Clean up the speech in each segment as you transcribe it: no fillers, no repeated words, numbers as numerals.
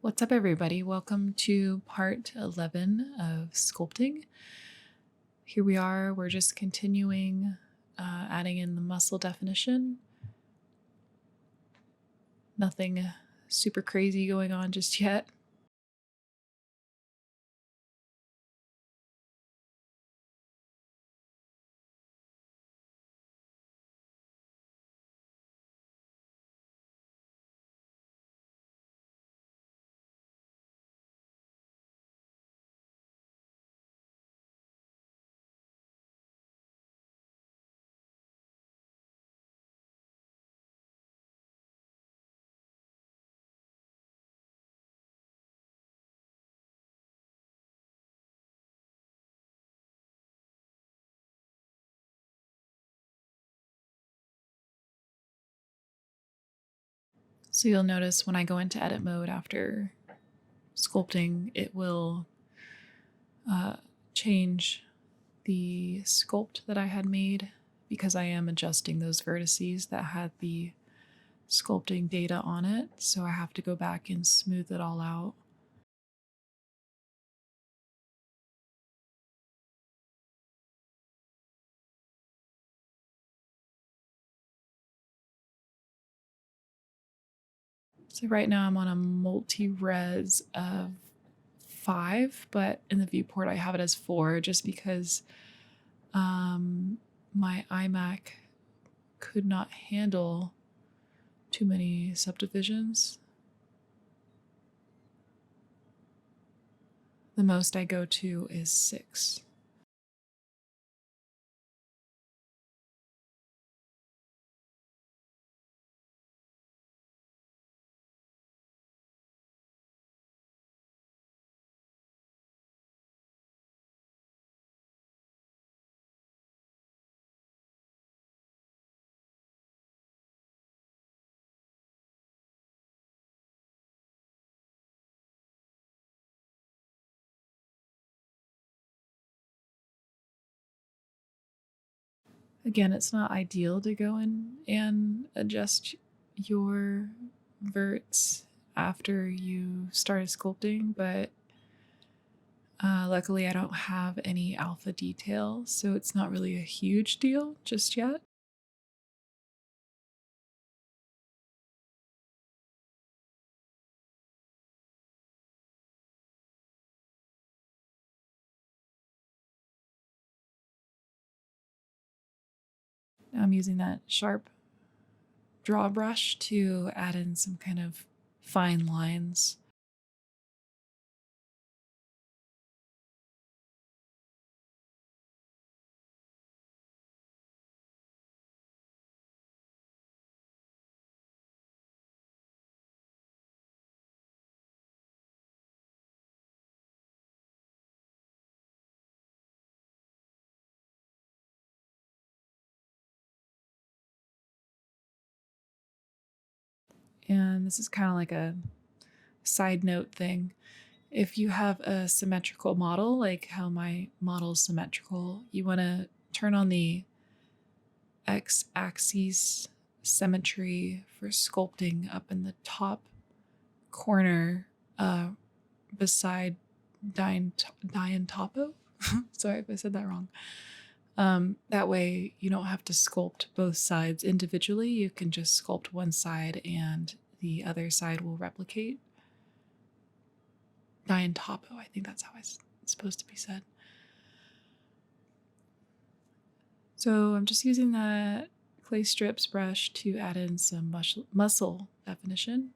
What's up, everybody? Welcome to part 11 of sculpting. Here we are, we're just continuing adding in the muscle definition. Nothing super crazy going on just yet. So you'll notice when I go into edit mode after sculpting, it will change the sculpt that I had made because I am adjusting those vertices that had the sculpting data on it. So I have to go back and smooth it all out. So right now I'm on a multi-res of 5, but in the viewport I have it as 4 just because my iMac could not handle too many subdivisions. The most I go to is 6. Again, it's not ideal to go in and adjust your verts after you started sculpting, but luckily I don't have any alpha detail, so it's not really a huge deal just yet. I'm using that sharp draw brush to add in some kind of fine lines. And this is kind of like a side note thing. If you have a symmetrical model, like how my model is symmetrical, you want to turn on the x-axis symmetry for sculpting up in the top corner beside Diantopo. Sorry if I said that wrong. That way you don't have to sculpt both sides individually. You can just sculpt one side and the other side will replicate. Diantopo, I think that's how it's supposed to be said. So I'm just using that clay strips brush to add in some muscle definition.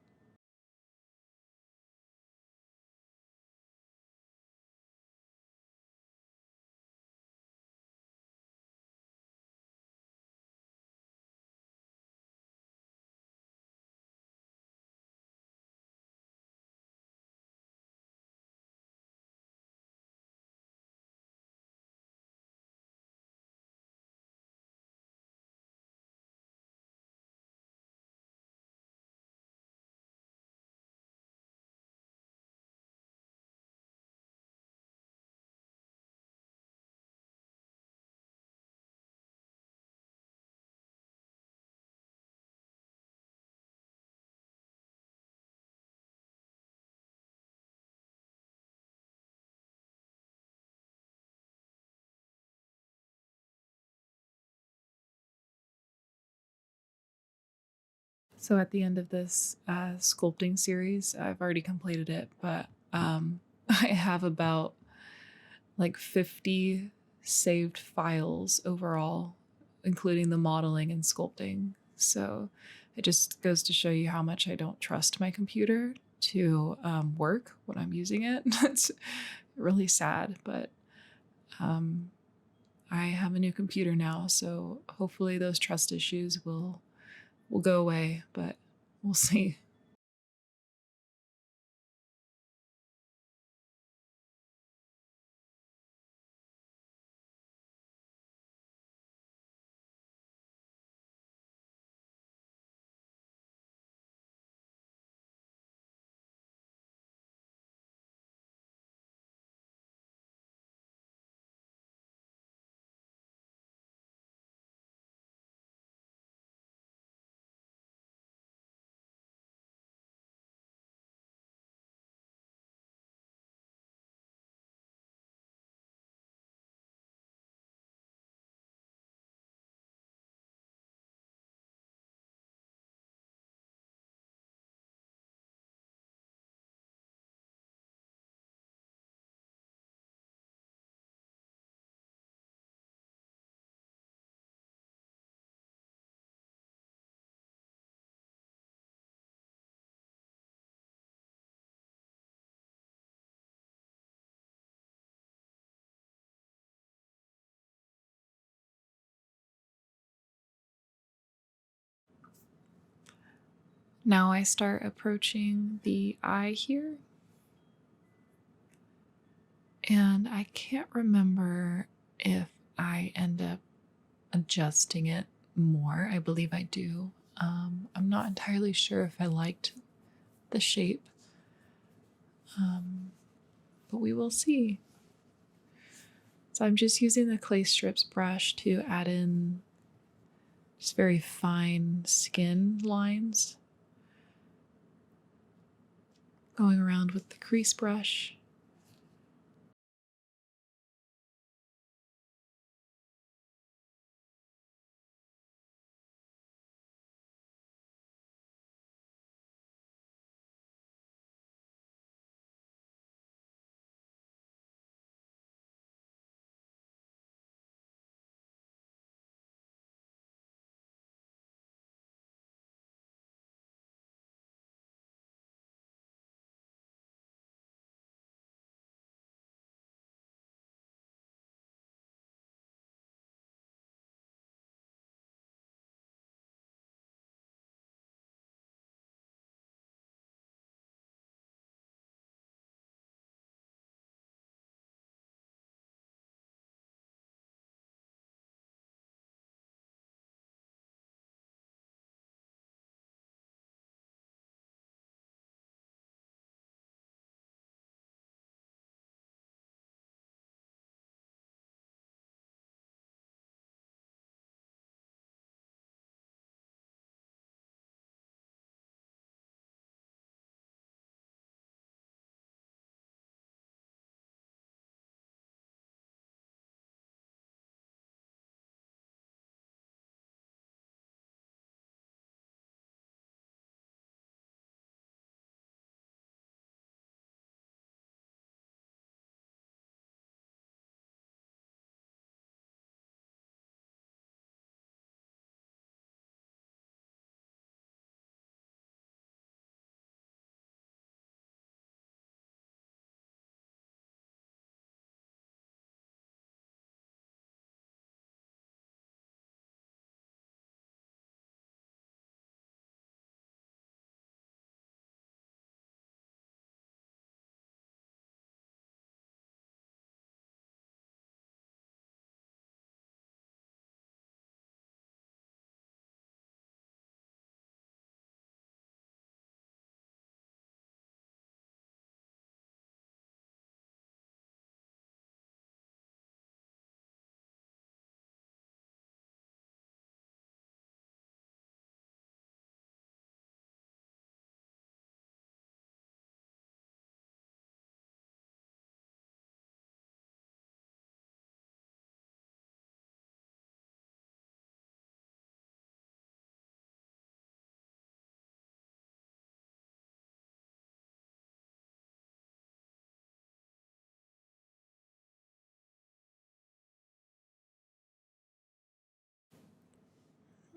So at the end of this sculpting series, I've already completed it, but I have about like 50 saved files overall, including the modeling and sculpting. So it just goes to show you how much I don't trust my computer to work when I'm using it. It's really sad, but I have a new computer now, so hopefully those trust issues will go away, but we'll see. Now I start approaching the eye here, and I can't remember if I end up adjusting it more. I believe I do. I'm not entirely sure if I liked the shape, but we will see. So I'm just using the clay strips brush to add in just very fine skin lines, going around with the crease brush.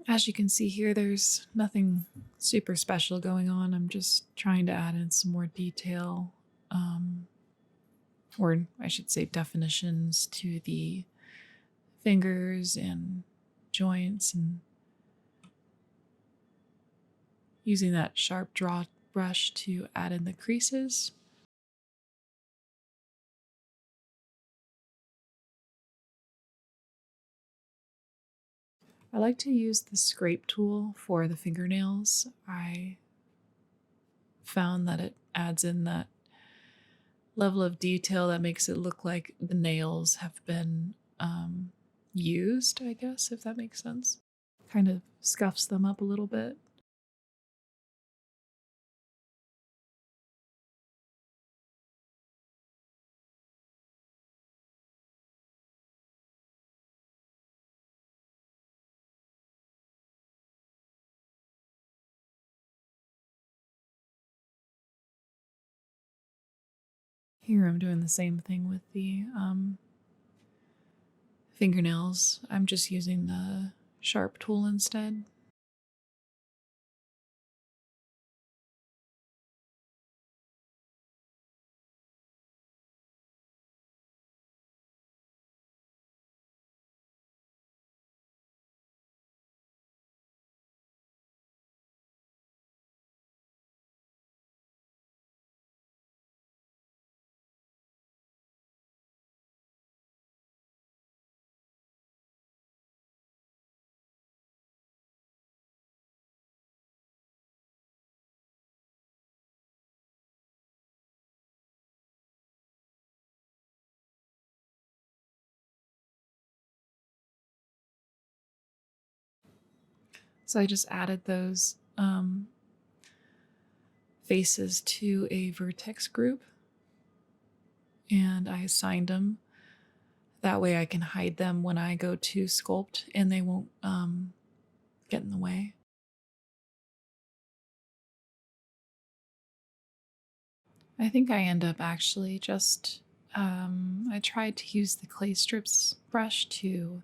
As you can see here, there's nothing super special going on. I'm just trying to add in some more detail, or I should say definitions, to the fingers and joints, and using that sharp draw brush to add in the creases. I like to use the scrape tool for the fingernails. I found that it adds in that level of detail that makes it look like the nails have been used, I guess, if that makes sense. Kind of scuffs them up a little bit. Here I'm doing the same thing with the fingernails. I'm just using the sharp tool instead. So I just added those faces to a vertex group, and I assigned them. That way I can hide them when I go to sculpt and they won't get in the way. I think I end up actually just, I tried to use the clay strips brush to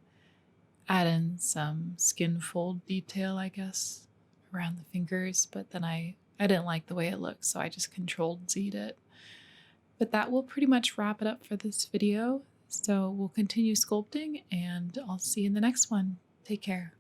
add in some skin fold detail, I guess, around the fingers, but then I didn't like the way it looked, so I just controlled Z'd it. But that will pretty much wrap it up for this video. So we'll continue sculpting, and I'll see you in the next one. Take care.